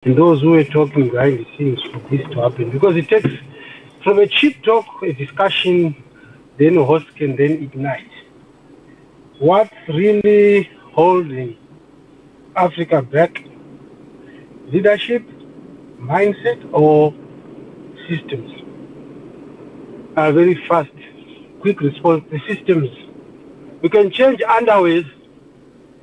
and those who were talking behind the scenes for this to happen. Because it takes from a cheap talk, a discussion, then a host can then ignite. What's really holding Africa back? Leadership, mindset, or systems? A very fast, quick response. The systems. We can change underways,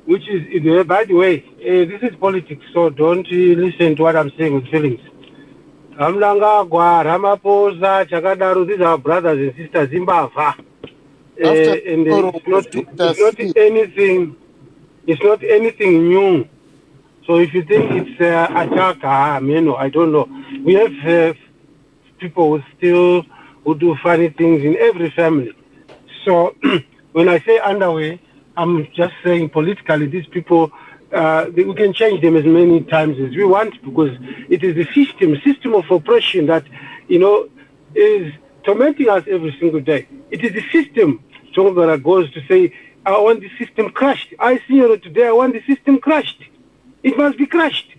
which is, by the way, this is politics, so don't listen to what I'm saying with feelings. Mnangagwa, Ramaphosa, Chakadaru, these are brothers and sisters, Zimbabwe. And it's not anything new. So if you think it's attack, I don't know. We have people who do funny things in every family. So when I say underway, I'm just saying politically these people, we can change them as many times as we want, because it is the system of oppression that, is tormenting us every single day. It is the system that goes to say, I want the system crushed. I see you today, I want the system crushed. It must be crushed.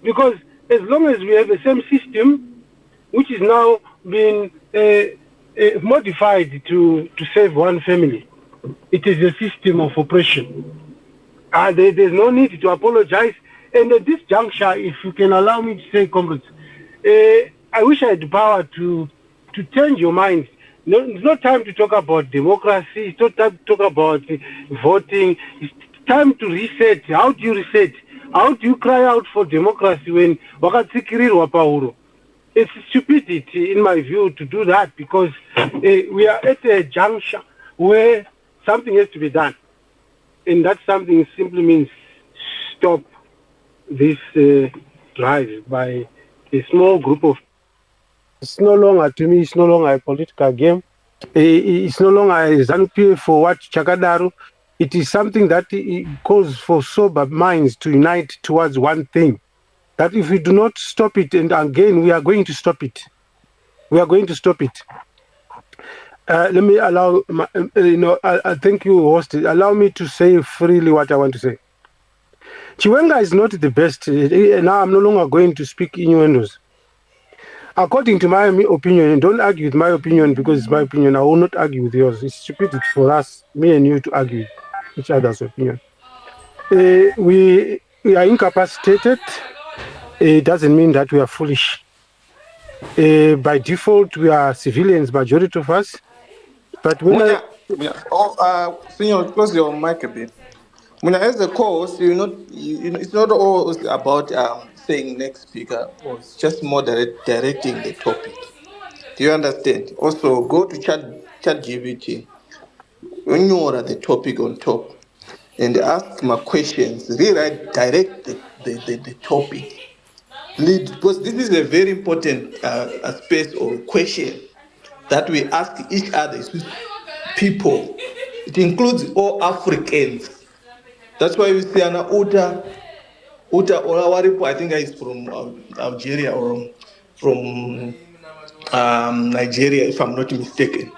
Because as long as we have the same system, which is now being modified to save one family, it is a system of oppression. There's no need to apologize. And at this juncture, if you can allow me to say, comrades, I wish I had the power to change your mind. No, it's not time to talk about democracy. It's not time to talk about voting. It's time to reset. How do you reset? How do you cry out for democracy when wakatsikiririrwa pauro? It's stupidity, in my view, to do that, because we are at a juncture where something has to be done. And that something simply means stop this drive by a small group of. It's no longer, to me, it's no longer a political game. It's no longer a ZANU-PF for what Chakadaru. It is something that calls for sober minds to unite towards one thing. That if we do not stop it, and again, we are going to stop it. We are going to stop it. Let me allow, I thank you, host. Allow me to say freely what I want to say. Chiwenga is not the best. Now I'm no longer going to speak innuendos. According to my opinion, and don't argue with my opinion because it's my opinion, I will not argue with yours. It's stupid for us, me and you, to argue each other's opinion. We are incapacitated. It doesn't mean that we are foolish. By default, we are civilians, majority of us. But when Senor, close your mic a bit. As a co-host, it's not always about saying next speaker, or it's just more directing the topic. Do you understand? Also, go to ChatGPT, when you order the topic on top, and ask my questions. Rewrite, direct the topic. Lead, because this is a very important space or question that we ask each other, people. It includes all Africans. That's why we say Anna Uta Olawaripo, I think is from Algeria or from Nigeria, if I'm not mistaken.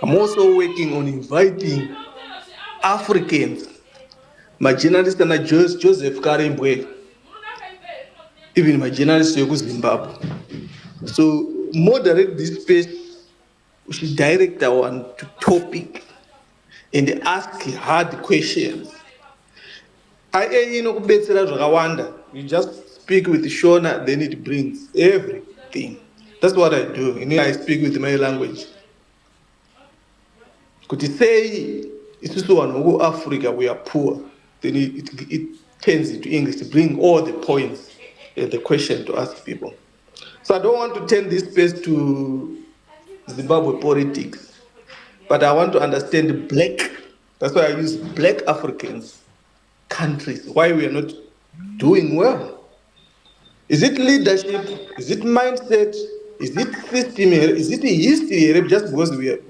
I'm also working on inviting Africans. My journalist and Joseph Karimbwe, even my journalist Yogu Zimbabwe. So moderate this space, we should direct our to topic and ask hard questions. You just speak with Shona, then it brings everything. That's what I do. I speak with my language. Could you say it's also an Africa we are poor? Then it turns into English to bring all the points and the question to ask people. So I don't want to turn this space to Zimbabwe politics, but I want to understand black. That's why I use black Africans countries, why we are not doing well. Is it leadership? Is it mindset? Is it system? Is it history? Just because we are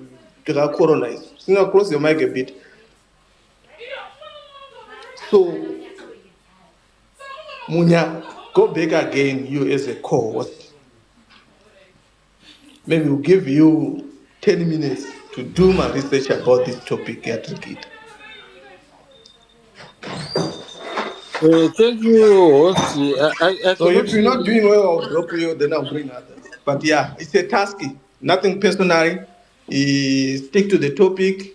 colonized. So close your mic a bit. So, Munya, go back again, you as a co-host. Maybe we'll give you 10 minutes to do my research about this topic. Thank you, host. I So cannot. if you're not doing well, I'll drop you, then I'll bring others. But yeah, it's a task. Nothing personal. Stick to the topic.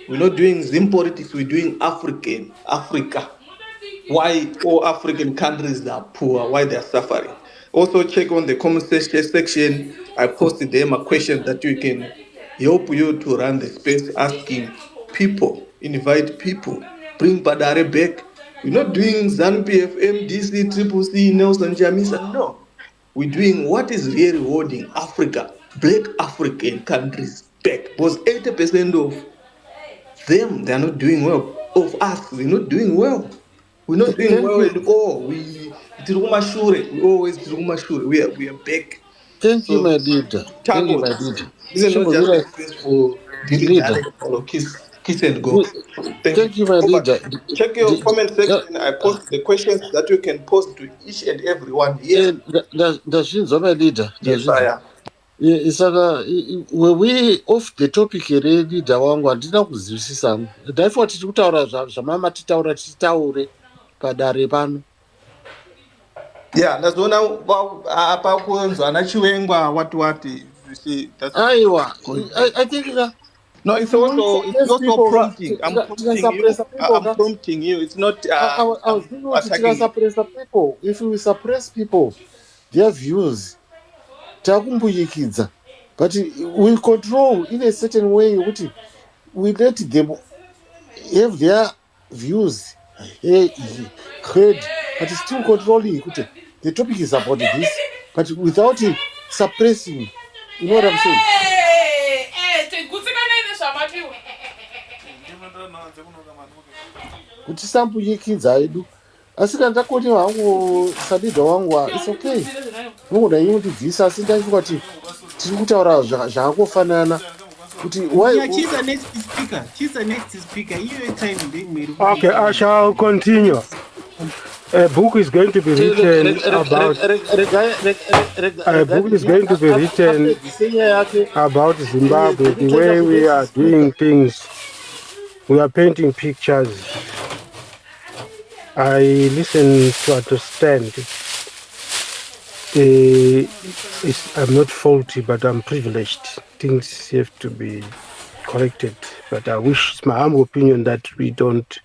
We're not doing Zim politics, we're doing Africa. Why all African countries are poor, why they're suffering. Also check on the comment section. I posted them a question that you can help you to run the space asking people, invite people, bring Badare back. We're not doing ZANU PFM, DC, Triple C, Nelson Jamisa. No. We're doing what is really holding Africa, black African countries back. Because 80% of them, they're not doing well. Of us, we're not doing well. We're not doing Thank well you. at all. We always we are back. Thank you, So my leader. Thank you, tackle my this. leader. This is not just a Chimbobile, space for dilly leader. dally or kiss and go. Thank you. Thank you, my Over to leader. you. Check your comment section. I post the questions that you can post to each and everyone here. Ndazvinzwa, my leader. Yes, I Ndazvinzwa. am. Saka were we off the topic here, leader wangu? Handina kuzwisisa hangu. Therefore tiri kutaura zvamama titaura titaure padare pano. Yeah, that's one apa kuonzwa ana Chiwenga what you see that's Aiwa, going on. I think No, if we it's suppress also people, prompting. tikasuppressa people, I'm prompting you. It's not I was I'm thinking what attacking you. suppress people. If we suppress people, their views, takumbuyikidza. But we control in a certain way. We let them have their views heard, but still controlling. The topic is about this, but without suppressing. You know what I'm saying? Kuti sambuyikidza edu asi kana ndakoti hangu sadidha wangu its okay nongoda inondibvisa asi ndaifika kuti tiri kutaura zvaakofanana kuti Yeah, she's the next speaker. She's the next speaker. You time being Okay, I shall continue. A book is going to be written about Zimbabwe, the way we are doing things. We are painting pictures. I listen to understand. I'm not faulty, but I'm privileged. Things have to be corrected. But I wish, it's my humble opinion, that we don't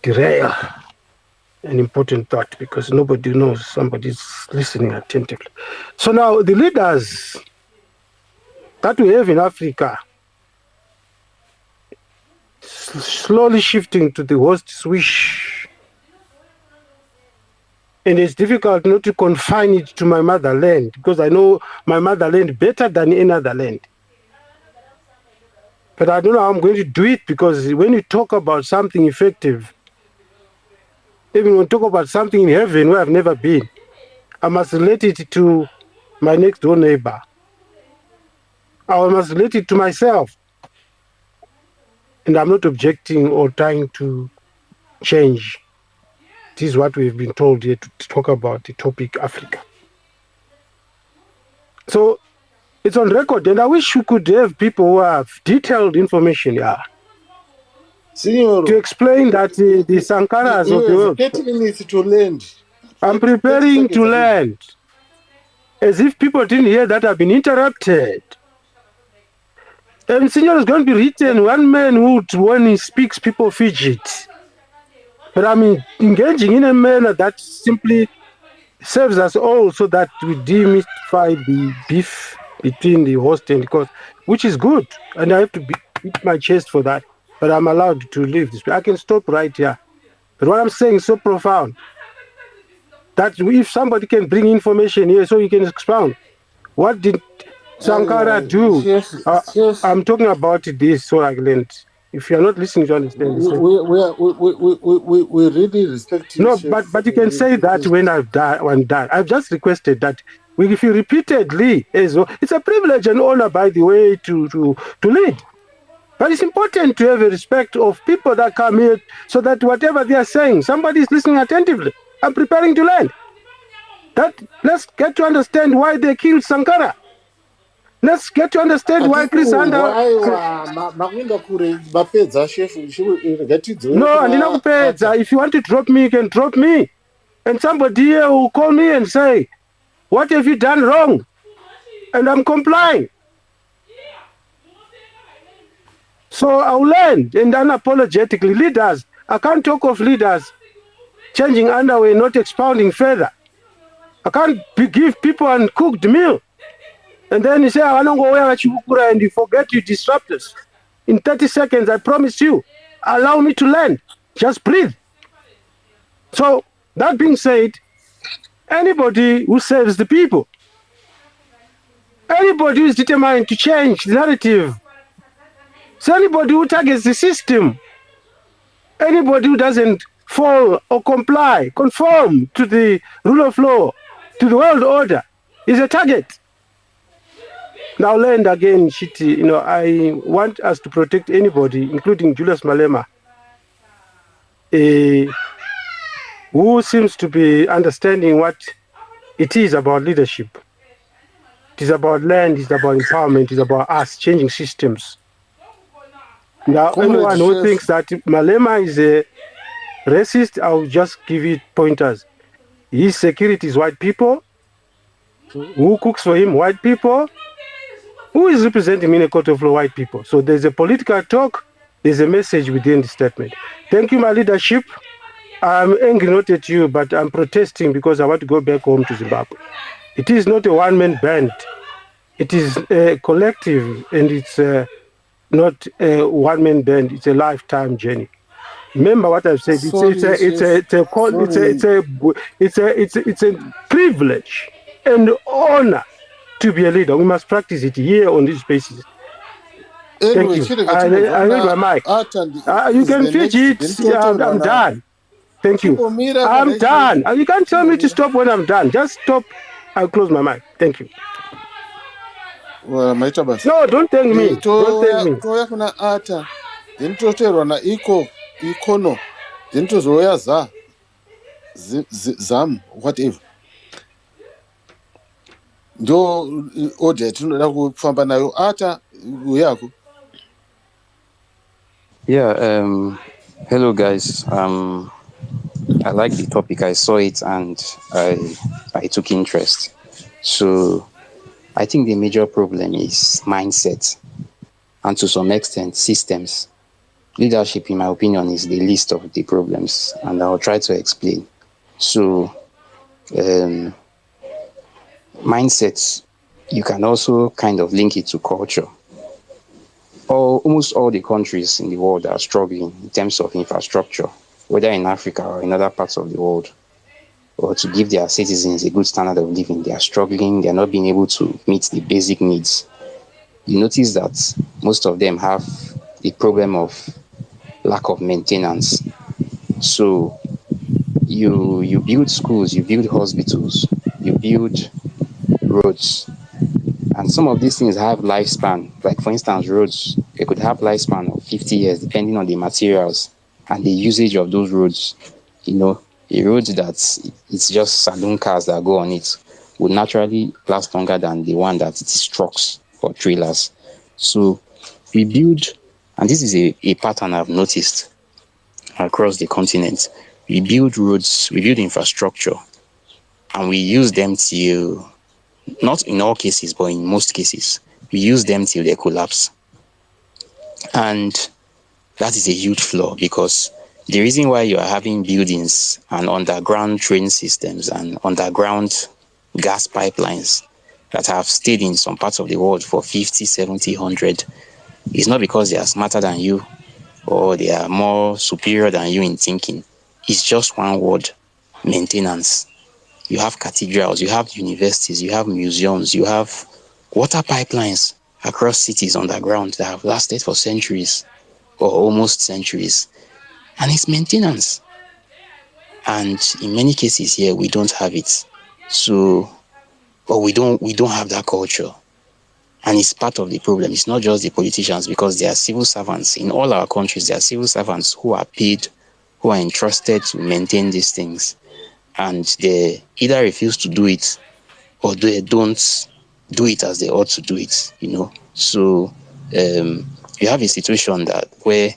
derail an important thought, because nobody knows somebody's listening attentively. So now the leaders that we have in Africa slowly shifting to the host's wish. And it's difficult not to confine it to my motherland, because I know my motherland better than any other land. But I don't know how I'm going to do it, because when you talk about something effective, even when you talk about something in heaven where I've never been, I must relate it to my next door neighbor. I must relate it to myself. And I'm not objecting or trying to change. This is what we've been told here to talk about the topic Africa. So it's on record, and I wish we could have people who have detailed information to explain that the Sankaras of the world. 30 minutes to land. I'm preparing to land. As if people didn't hear that I've been interrupted. And Signor is going to be written, one man who, when he speaks, people fidget. But I'm engaging in a manner that simply serves us all, so that we demystify the beef between the host and the host, which is good. And I have to beat my chest for that. But I'm allowed to leave this. I can stop right here. But what I'm saying is so profound that if somebody can bring information here so you can expound. What did Sankara do? Yes. I'm talking about this, so I learned. If you're not listening to understand, we really respect you. No, but you can say that when I'm done. I've just requested that if you repeatedly, as well, it's a privilege and honor, by the way, to lead. But it's important to have a respect of people that come here, so that whatever they are saying, somebody is listening attentively. I'm preparing to learn. Let's get to understand why they killed Sankara. Let's get to understand why Chris Under. Makuenda kure mapedza chef ngatidzore No, andina kuna kupedza. Ata. If you want to drop me, you can drop me. And somebody here will call me and say, what have you done wrong? And I'm complying. So I'll learn and unapologetically. Leaders, I can't talk of leaders changing underwear, not expounding further. I can't give people uncooked meal. And then you say, I don't go where and you forget you disrupt us. In 30 seconds, I promise you, allow me to learn. Just breathe. So that being said, anybody who serves the people, anybody who is determined to change the narrative, so anybody who targets the system, anybody who doesn't fall or conform to the rule of law, to the world order, is a target. Now, land again, Shiti, I want us to protect anybody, including Julius Malema, who seems to be understanding what it is about leadership. It is about land, it's about empowerment, it's about us changing systems. Now, anyone who thinks that Malema is a racist, I'll just give it pointers. His security is white people. Who cooks for him? White people. Who is representing him in a court of law? White people. So there's a political talk, there's a message within the statement. Thank you, my leadership. I'm angry not at you, but I'm protesting because I want to go back home to Zimbabwe. It is not a one-man band. It is a collective, and it's not a one-man band. It's a lifetime journey. Remember what I've said. It's a privilege and honor to be a leader. We must practice it here on these spaces. Anyway, thank you. I read my mic. You can finish it. I'm done. Thank you. I'm done. You can't tell me to stop when I'm done. Just stop. I'll close my mic. Thank you. No, don't thank me. Don't thank me. Toya kuna Ata. Then toterwa na ikono. Then tozoya zam whatever. Ndo order tinoda kufamba nayo Ata uyako. Yeah, hello guys. I like the topic. I saw it and I took interest. So I think the major problem is mindset and to some extent systems. Leadership, in my opinion, is the least of the problems, and I'll try to explain. So mindsets, you can also kind of link it to culture. Almost all the countries in the world are struggling in terms of infrastructure, whether in Africa or in other parts of the world, or to give their citizens a good standard of living. They are struggling, they're not being able to meet the basic needs. You notice that most of them have the problem of lack of maintenance. So you build schools, you build hospitals, you build roads, and some of these things have lifespan. Like for instance, roads, they could have lifespan of 50 years depending on the materials and the usage of those roads. A road that it's just saloon cars that go on it would naturally last longer than the one that it is trucks or trailers. So we build, and this is a pattern I've noticed across the continent. We build roads, we build infrastructure, and we use them till, not in all cases, but in most cases, we use them till they collapse. And that is a huge flaw, because the reason why you are having buildings and underground train systems and underground gas pipelines that have stayed in some parts of the world for 50, 70, 100 is not because they are smarter than you or they are more superior than you in thinking. It's just one word: maintenance. You have cathedrals, you have universities, you have museums, you have water pipelines across cities underground that have lasted for centuries or almost centuries. And it's maintenance. And in many cases here, we don't have it. So, or we don't have that culture. And it's part of the problem. It's not just the politicians, because there are civil servants in all our countries. There are civil servants who are paid, who are entrusted to maintain these things. And they either refuse to do it or they don't do it as they ought to do it, you know. So you have a situation that where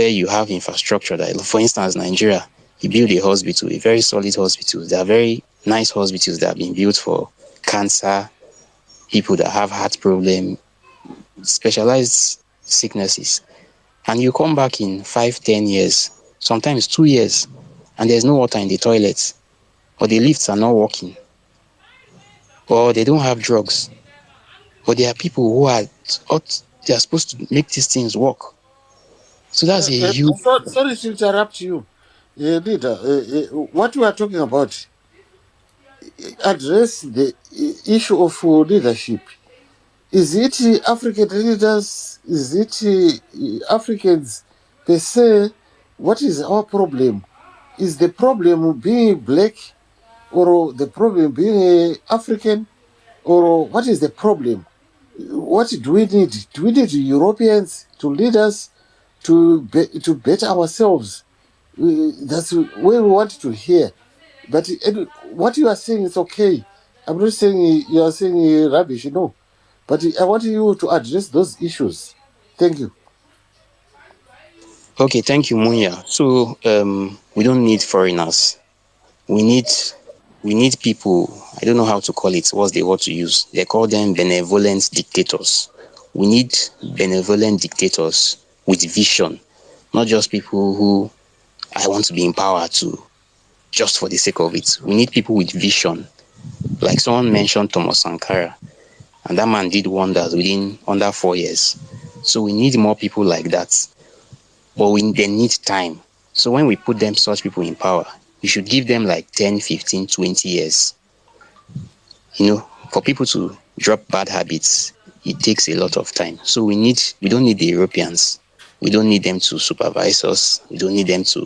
you have infrastructure that, for instance, Nigeria, you build a hospital, a very solid hospital. There are very nice hospitals that have been built for cancer, people that have heart problem, specialized sicknesses. And you come back in 5, 10 years, sometimes 2 years, and there's no water in the toilets, or the lifts are not working, or they don't have drugs. But there are people who are they are supposed to make these things work. So that's a huge. Sorry to interrupt you, leader. What you are talking about, address the issue of leadership. Is it African leaders? Is it Africans per se? What is our problem? Is the problem being black, or the problem being African, or what is the problem? What do we need? Do we need Europeans to lead us to better ourselves? That's where we want to hear. But what you are saying is okay. I'm not saying you are saying rubbish, no. But I want you to address those issues. Thank you. Okay, thank you, Munya. So we don't need foreigners. We need people. I don't know how to call it. What's the word to use? They call them benevolent dictators. We need benevolent dictators with vision, not just people who I want to be in power to just for the sake of it. We need people with vision. Like someone mentioned Thomas Sankara, and that man did wonders within under 4 years. So we need more people like that. But they need time. So when we put them, such people in power, we should give them like 10, 15, 20 years. You know, for people to drop bad habits, it takes a lot of time. So we don't need the Europeans. We don't need them to supervise us. We don't need them to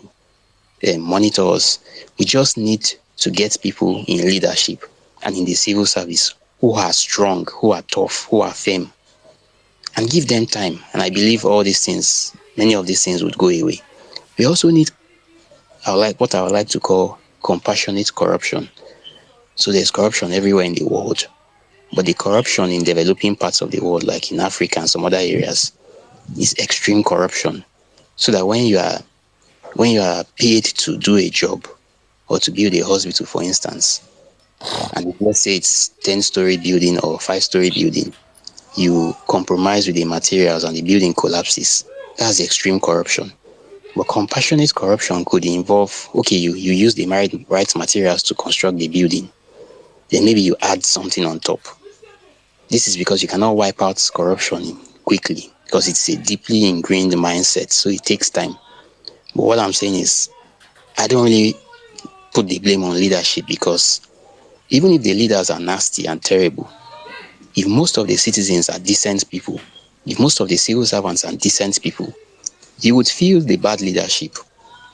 monitor us. We just need to get people in leadership and in the civil service who are strong, who are tough, who are firm, and give them time. And I believe all these things, many of these things would go away. We also need what I would like to call compassionate corruption. So there's corruption everywhere in the world, but the corruption in developing parts of the world, like in Africa and some other areas, is extreme corruption. So that when you are paid to do a job or to build a hospital, for instance, and let's say it's 10-story building or 5-story building, you compromise with the materials and the building collapses. That's extreme corruption. But compassionate corruption could involve, okay, you use the right materials to construct the building. Then maybe you add something on top. This is because you cannot wipe out corruption quickly because it's a deeply ingrained mindset, so it takes time. But what I'm saying is, I don't really put the blame on leadership, because even if the leaders are nasty and terrible, if most of the citizens are decent people, if most of the civil servants are decent people, you would feel the bad leadership,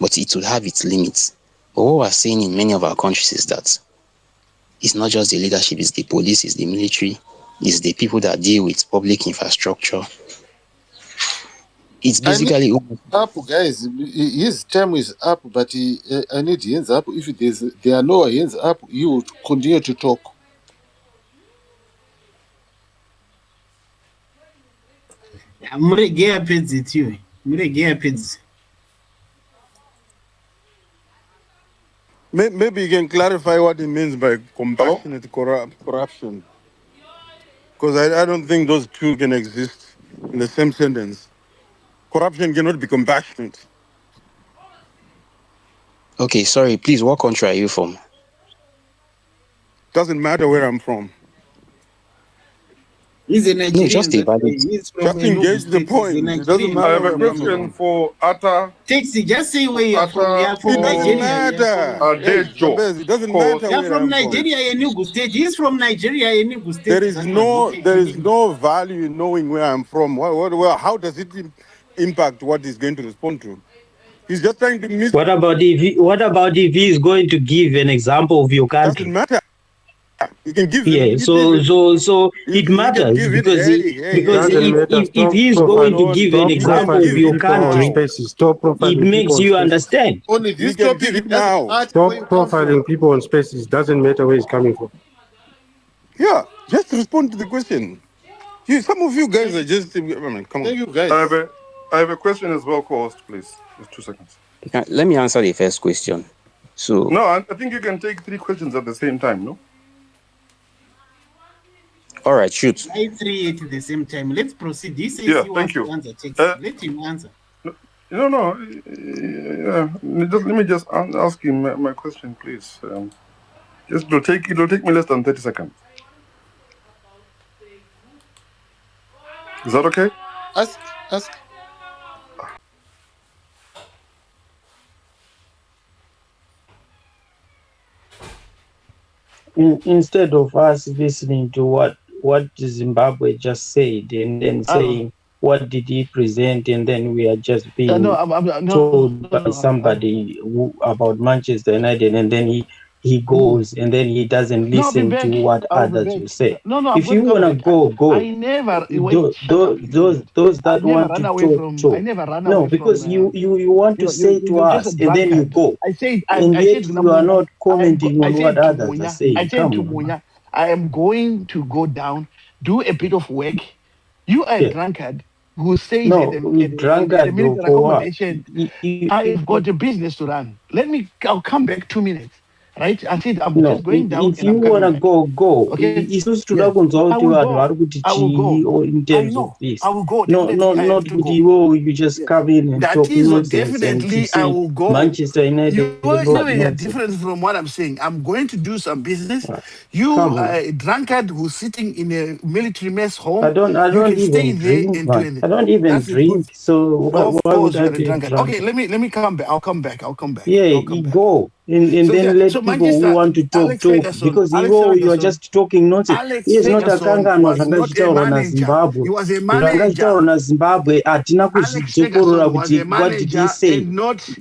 but it would have its limits. But what we're seeing in many of our countries is that it's not just the leadership, it's the police, it's the military, it's the people that deal with public infrastructure. It's basically up, guys. His time is up, but I need hands up. If there are no hands up, you will continue to talk. Muregea pedzi tiwe. Muregea pedzi. Maybe you can clarify what he means by compassionate corruption. Because I don't think those two can exist in the same sentence. Corruption cannot be compassionate. Okay, sorry, please, what country are you from? Doesn't matter where I'm from. He's a Nigerian. No, just a valid. Just engage the point. It doesn't matter. I have a question for Atta. Taxi, just say where you're from. You're from It doesn't Nigeria. matter. It doesn't matter. You're from Nigeria, Enugu State. He's from Nigeria, Enugu State. There is no value in knowing where I'm from. How does it impact what he's going to respond to? He's just trying to miss. What about if he is going to give an example of your country? Doesn't matter. You can give. Yeah. So it matters, because if he is going to give an example of your country, it makes you understand. Only this You can topic give it now. Stop profiling people on spaces. Doesn't matter where it's coming from. Yeah, just respond to the question. Some of you guys are just. I mean, come on. Thank you, guys. I have a question as well, co-host, please. Just 2 seconds. Let me answer the first question. So No, I think you can take 3 questions at the same time, no? all right, shoot. I 3 at the same time. Let's proceed. He says Yeah, he thank wants to you. answer text. Let him answer. No. Let me just ask him my question, please. It'll take me less than 30 seconds. Is that okay? Ask. Instead of us listening to what Zimbabwe just said and then saying what did he present, and then we are just being told by somebody about Manchester United, and then he goes and then he doesn't listen to what others will say. If you wanna go. I never Those that want to talk. I never ran No, away because from, you want to say to you're just us a and then you drunkard. go. I said And yet you are not commenting I on what said to others are Munya, saying. Come on. Munya, I am going to go down, do a bit of work. You are a drunkard who stays No, at the drunkard military for what? accommodation. I've got a business to run. I'll come back 2 minutes. Right? I said I'm just going down. If you wanna go. Okay. Isusu toda kunzwa kuti vanhu vari kuti chii or in terms of this. I will go. No, Definitely, I not have to kuti go. you just come in and That talk is nonsense and keep definitely I saying will go. Manchester United. You're different from what I'm saying. I'm going to do some business. You are a drunkard who's sitting in a military mess home. I don't even drink, man. I don't even drink. So why would I be a drunkard? Okay, let me come back. I'll come back. Yeah, you go and then let people who want to talk because you are just talking nonsense. He is not a kanganwa zvangachitaurwa naZimbabwe. He was a Zvangachitaurwa naZimbabwe hatina kuzvidzokorora kuti what did he say.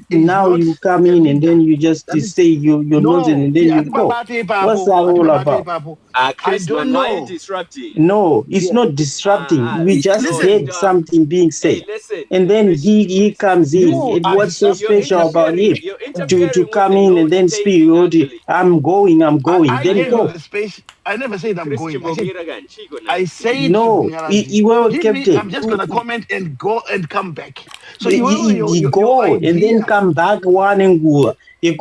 Now you come in and then you just say your nonsense and then you go. What's that all about? Chris, man, why are you disrupting? No, it's not disrupting. We just heard something being said. And then he comes in. What's so special about him to come in and then speak? I'm going. Then go. I never said I'm going. I said no. You were captain. I'm just gonna comment and go and come back. So you go and then come back one and go. How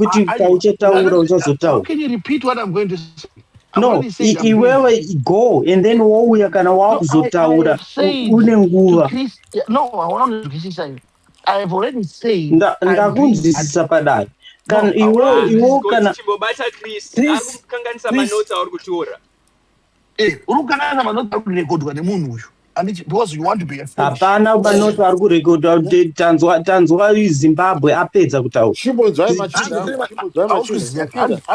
can you repeat what I'm going to say? No, iwewe go and then wouya kana wakuzotaura une nguva. No, I want to criticize. I have already said ndakunzwisisa padare kana iwe kana akukanganisa manota auri kutora urukanganisa manota ari kurekodwa nemunhu uyu because you want to be a foolish. Hapana manota ari kurekodwa tanzwa Zimbabwe apedza kutaura.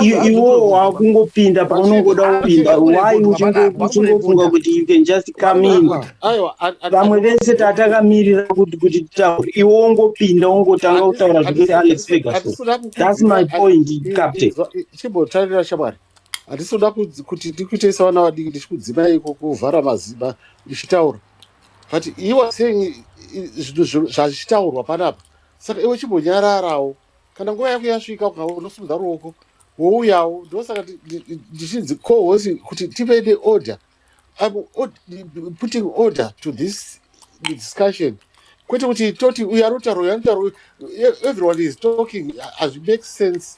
Iwo wakungopinda paunongoda kupinda. Why uchingofunga kuti you can just come in. Vamwe vese tatakamirira kuti titaure. Iwo ongopinda ongotanga kutaura zvekuti Alex Ferguson. That's my point, captain. Chimbotarira shamwari. Hatisoda kuti ndikuitesa vana vadiki ndichikudzimai kuvhara maziba ndichitaura. But you are saying zvichitaurwa panapa. Saka iwe chimbonyararawo. Kana nguva yako yasvika unosumudza ruoko wouyawo. Ndosaka ndichinzi co-host kuti tipe neorder. I'm putting order to this discussion. Kwete kuti toti uyarutauro everyone is talking as it makes sense.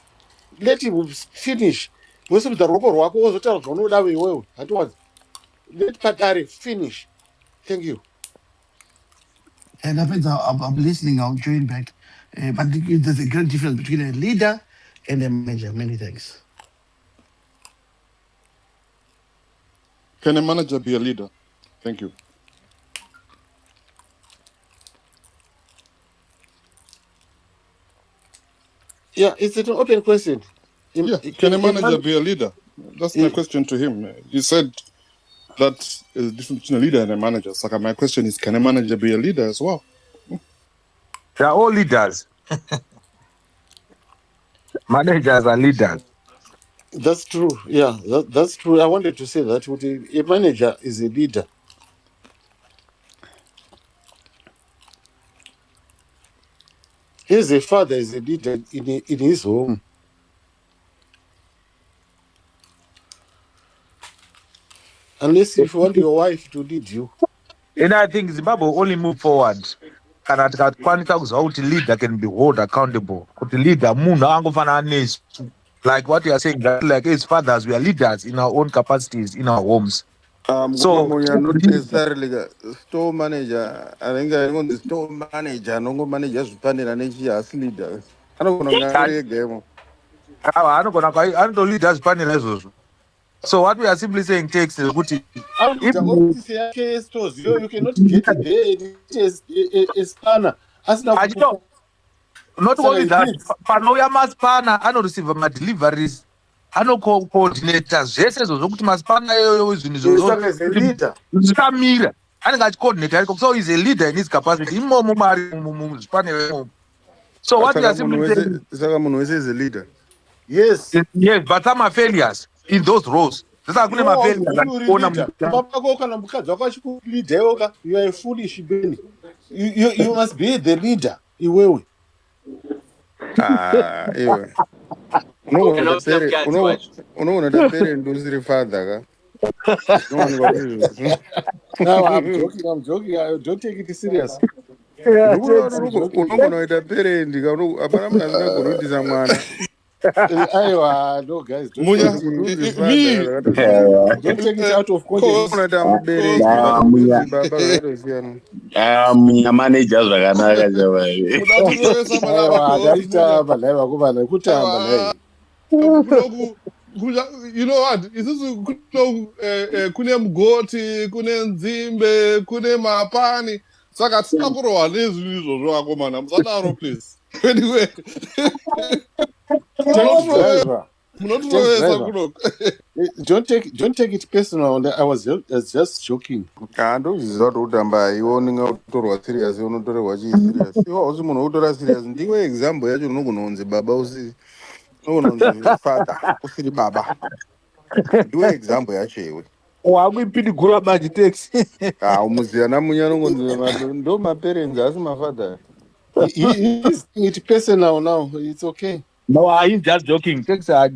Let him finish. Wosumudza ruoko rwako wozotaura zvaunoda wewewe. Hatiwanzi. Let Padare finish. Thank you. And I'm listening, I'll join back. But there's a great difference between a leader and a manager. Many thanks. Can a manager be a leader? Thank you. Yeah, it's an open question. Can a manager be a leader? That's my question to him. He said that is the difference between a leader and a manager. So my question is, can a manager be a leader as well? They are all leaders. Managers are leaders. That's true. Yeah, that's true. I wanted to say that a manager is a leader. His father is a leader in his home. Unless if you want your wife to lead you. And I think Zimbabwe will only move forward. Kana tikakwanisa kuziva kuti leader can be held accountable. Kuti leader munhu angofana nesu. Like what you are saying, that like as fathers, we are leaders in our own capacities in our homes. So You're not necessarily a store manager. I think I want the store manager, no managers planning an as leader. I don't want to carry a game. I don't know leaders panel as. So what we are simply saying takes is good. You cannot get it there. It is spanner. Not only that, Panoya Maspana, I don't receive my deliveries. I don't coordinators. Yes, as well. Maspana is a leader. Mira. I got coordinator. So he's a leader in his capacity. So what we are simply saying is a leader. Yes. Yes, but some are failures in those roles. You are a foolish baby. You must be the leader. You will. Yeah. No, no, I'm joking. Don't take it serious. No, guys, don't take it out of context. Managers you know what? Is this kune mgoti, kune nzimbe, kune mapani. Saka tinakurowa nezvinhu zvakomana. Musadaro please. Anyway. Don't take it personal. I was just joking. Don't serious. Serious. Example father. Baba. Do example actually. we pity gura magic takes. No, my parents as my father. He's it personal now. It's okay. No, he's just joking. Takes yeah,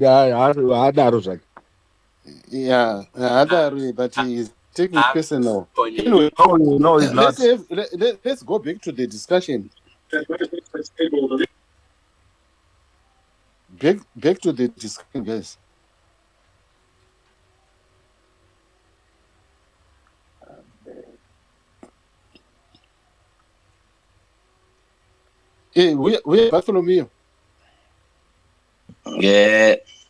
but he's taking it personal. Anyway, no, it's not. Let's go back to the discussion. Back to the discussion, guys. Hey, we Bartholomew.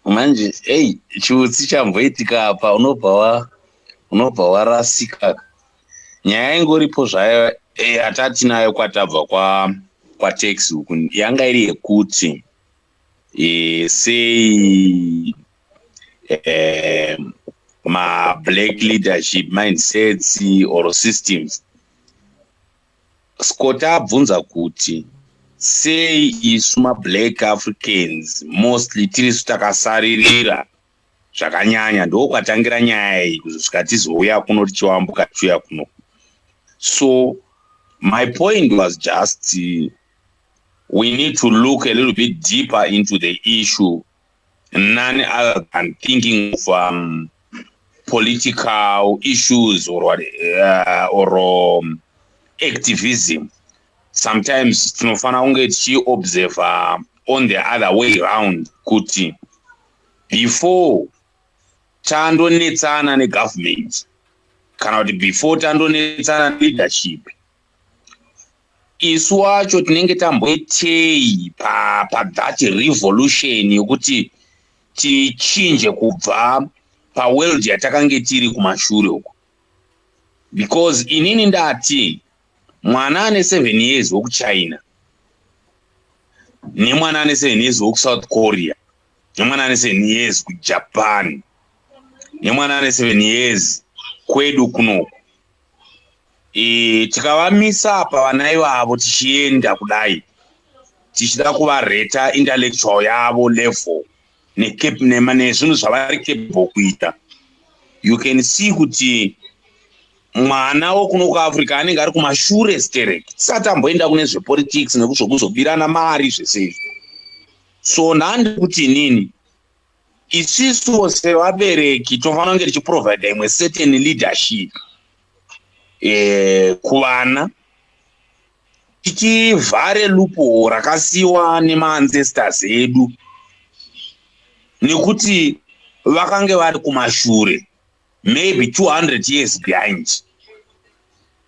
Manje, hey, chiutsi chamboitika apa unobva warasika. Nyaya ingoripo zvayo atati nayo kwatabva kwa taxi huku yanga iri yekuti sei ma black leadership mindsets or systems. Scott abvunza kuti sei isu ma-black Africans mostly tirisu takasaririra zvakanyanya ndokwatangira nyaya iyi kuzosvika tizouya kuno tichiwambuka tichiuya kuno. So my point was just we need to look a little bit deeper into the issue, none other than thinking of political issues or activism. Sometimes tinofana kunge tichiobserve on the other way around kuti before tandonetsana negovernment kana kuti before tandonetsana leadership isu wacho tinenge tamboitei that revolution yokuti tichinje kubva paworld yatakange tiri kumashure uko. Because inini ndati mwana ane 7 years wokuchina nemwana ane 7 years wokusouth Korea nemwana ane 7 years kujapan nemwana ane 7 years kwedu kunoku, tikavamisa apa vana ivavo tichienda kudai tichida kuvareta intellectual yavo level nezvinhu zvavari capable kuita, you can see kuti mwana wokuno kuAfrica anenge ari kumashure stereki tisati amboenda kune zvepolitics nekuzokuzobirana mari zvese. So ndandi kuti nini isisu sevabereki tofanira kunge tichiprovide imwe certain leadership kuvana, tichivhare lupo rakasiwa nemaancestors edu nekuti vakange vari kumashure maybe 200 years behind.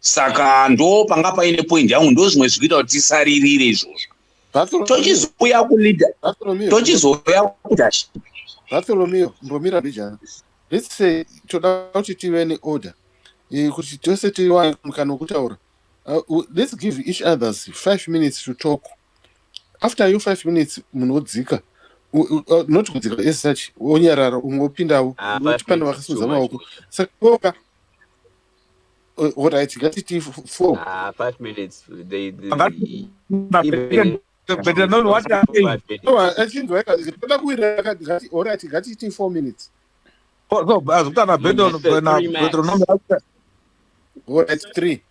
Saka ndo panga paine point yangu, ndo zvimwe zvikuita kuti tisaririre izvozvo tochizouya kuleader, tochizouya kuleadership. Bartholomew, mbomira bijana. Let's say toda kuti tive neorder kuti tose tiwane mukana wekutaura. Let's give each others 5 minutes to talk. After you 5 minutes munodzika, not kudzika as such, onyarara ungopindawo noti pana vakasimudza maoko. Saka alright, ngatiti 4. 5 minutes. Better know what I'm saying. Achinzwa toda kuwira ngati alright, ngatiti 4 minutes. So azukana Alright, 3.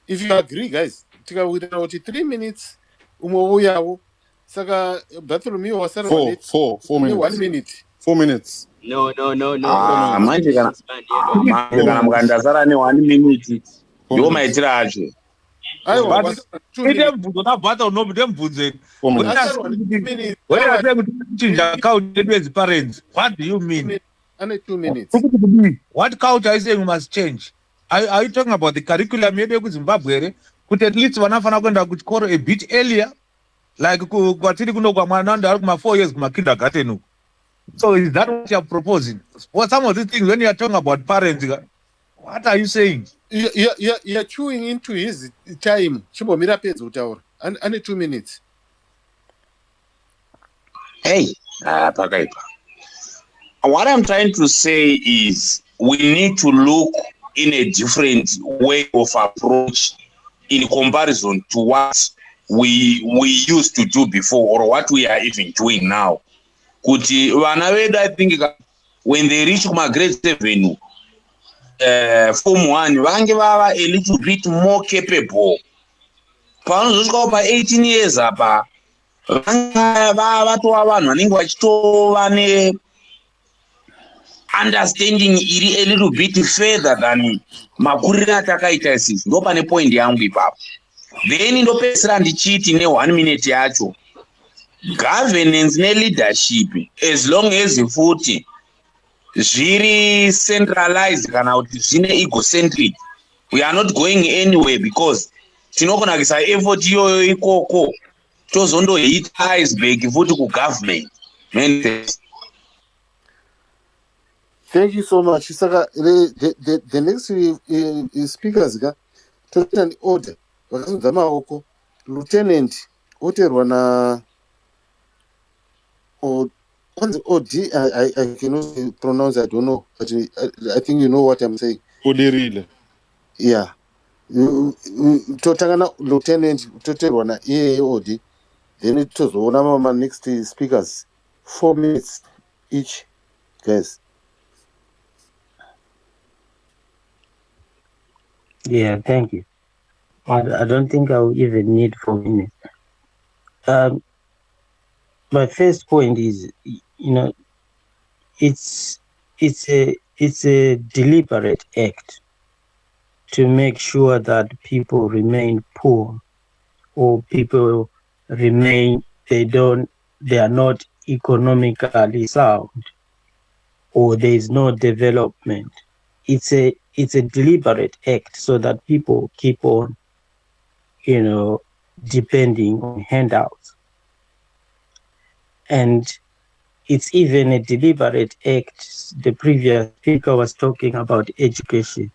If you agree, guys, tikawira kuti 3 minutes umouyawo. Saka Bartholomew wasara 4 minutes. 1 minute. 4 minutes. No. Manje kana mukandasara ne1 minute ndo maitira acho. Aiwa, ite mvunzo nabvata unomute mvunzo. Chinja count with parents. What do you mean? Only 2 minutes. What culture is saying must change? Are you talking about the curriculum yedu kuZimbabwe? Could at least vanafana kwenda kuchikoro a bit earlier? Like kwatiri kuno kwa mwana ndo ari kuma 4 years kuma kindergarten. So is that what you are proposing? What some of these things when you are talking about parents, what are you saying? You're chewing into his time. Chimbomira pedza kutaura. Only 2 minutes. Hey, pakaipa. What I'm trying to say is we need to look in a different way of approach in comparison to what we used to do before or what we are even doing now. Kuti vana vedu, I think when they reach kuma grade 7 form 1 vange vava a little bit more capable. Panozosvika pa 18 years apa vatova vanhu vanenge vachitova ne understanding iri a little bit further than makuriro atakaita isisi. Ndo pane point yangu ipapo. Then ndopedzisira ndichiti ne1 minute yacho, governance ne-leadership, as long as futi zviri centralized kana kuti zvine egocentric, we are not going anywhere because tinokonakisa effort iyoyo ikoko tozondo hit iceberg futi kugovernment. Thank you so much. Saka the next speakers toita an order. Vakasudza maoko. Lieutenant oterwa na what's OD? I cannot pronounce. I don't know, but I think you know what I'm saying. Odirile. Yeah. Totangana lieutenant toterwa na OD. Then it tozoona mama next speakers 4 minutes each, guys. Yeah, thank you. I don't think I'll even need 4 minutes. My first point is, it's a deliberate act to make sure that people remain poor, or people remain they are not economically sound, or there is no development. It's a deliberate act so that people keep on, depending on handouts. And it's even a deliberate act. The previous speaker was talking about education.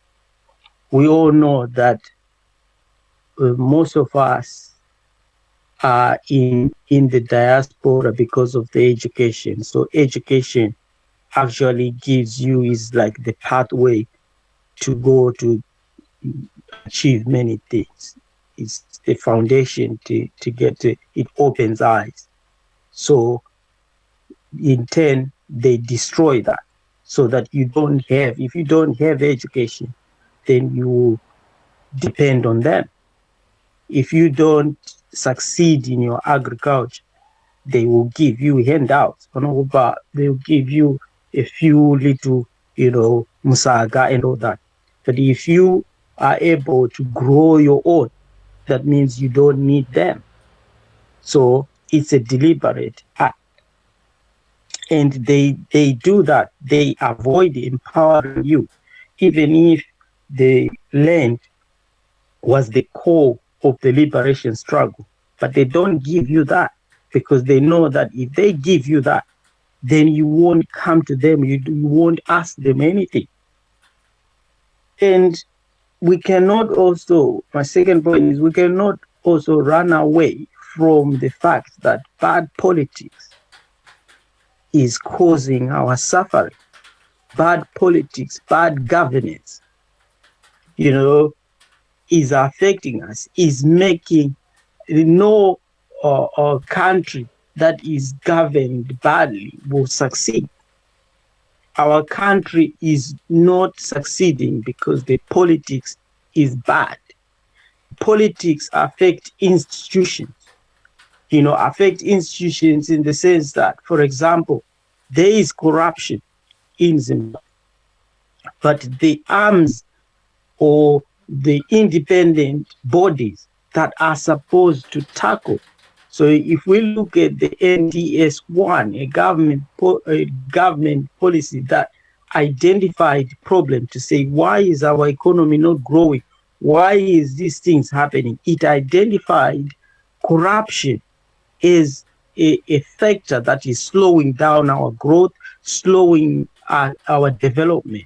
We all know that most of us are in the diaspora because of the education. So education actually gives you is like the pathway to go to achieve many things. It's the foundation to get to, it opens eyes. So in turn, they destroy that so that if you don't have education, then you depend on them. If you don't succeed in your agriculture, they will give you handouts. They will give you a few little, musaga and all that. But if you are able to grow your own, that means you don't need them. So it's a deliberate act. And they do that. They avoid empowering you, even if the land was the core of the liberation struggle. But they don't give you that, because they know that if they give you that, then you won't come to them, you won't ask them anything. And we cannot also, my second point is, we cannot also run away from the fact that bad politics is causing our suffering. Bad politics, bad governance, is affecting us, is making no country that is governed badly will succeed. Our country is not succeeding because the politics is bad. Politics affect institutions, affect institutions in the sense that, for example, there is corruption in Zimbabwe, but the arms or the independent bodies that are supposed to tackle. So if we look at the NDS-1, a government policy that identified problem to say, why is our economy not growing? Why is these things happening? It identified corruption as a factor that is slowing down our growth, slowing our development.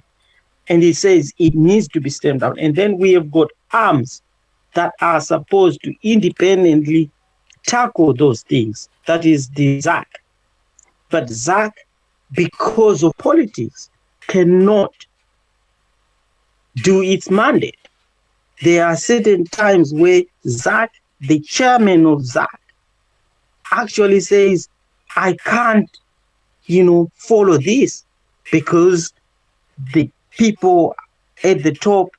And it says it needs to be stemmed down. And then we have got arms that are supposed to independently tackle those things. That is the ZAC. But ZAC, because of politics, cannot do its mandate. There are certain times where ZAC, the chairman of ZAC, actually says, I can't, follow this because the people at the top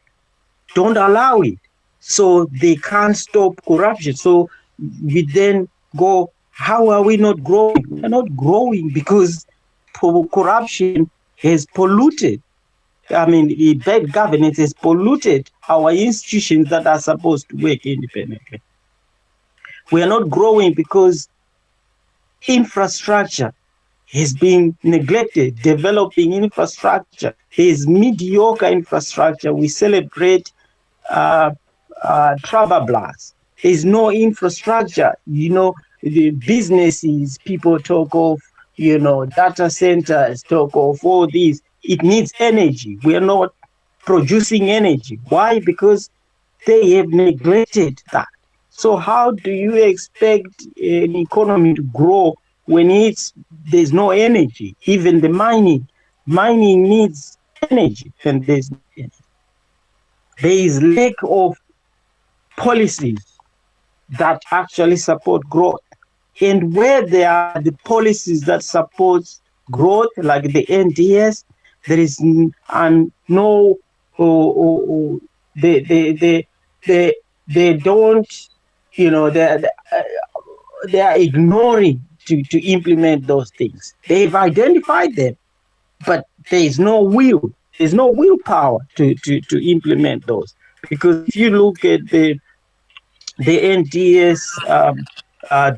don't allow it. So they can't stop corruption. So we then go, how are we not growing? We're not growing because corruption has polluted. Bad governance has polluted our institutions that are supposed to work independently. We are not growing because infrastructure has been neglected. Developing infrastructure is mediocre infrastructure. We celebrate travel blast. There's no infrastructure. The businesses, people talk of, data centers, talk of all these. It needs energy. We are not producing energy. Why? Because they have neglected that. So how do you expect an economy to grow when there's no energy? Even the mining needs energy, and there's no energy. There is lack of policies that actually support growth. And where there are the policies that support growth, like the NDS, there is no, they don't, they are ignoring to implement those things. They've identified them, but there is no will. There's no willpower to implement those. Because if you look at the NDS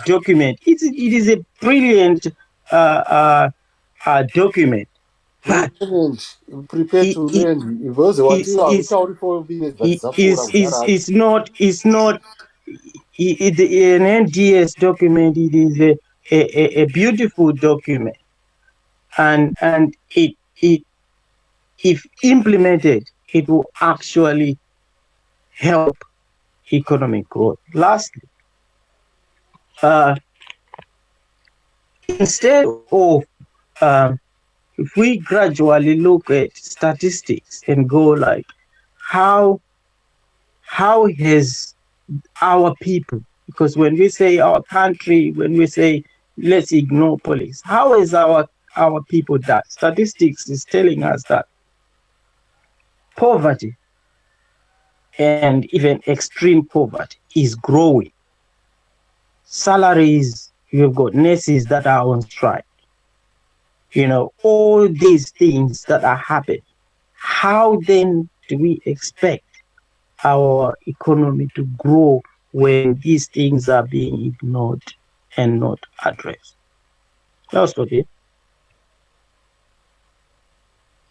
document, it is a brilliant document. But prepare to learn because it's not an NDS document. It is a beautiful document, and it if implemented, it will actually help economic growth. Lastly, instead of if we gradually look at statistics and go like, how has our people, because when we say our country, when we say let's ignore police, how has our people done? Statistics is telling us that poverty and even extreme poverty is growing. Salaries You've got nurses that are on strike. All these things that are happening. How then do we expect our economy to grow when these things are being ignored and not addressed? That's okay.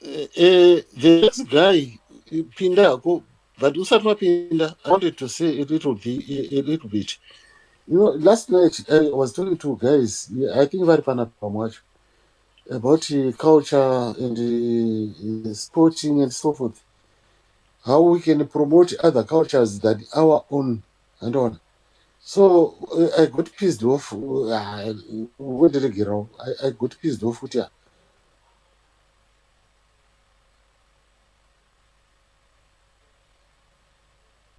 The next guy, Pinda, go, but Usatma Pinda, I wanted to say a little bit. Last night I was talking to guys, I think very much about culture and sporting and so forth. How we can promote other cultures than our own and on. So I got pissed off. Where did I get wrong? I got pissed off with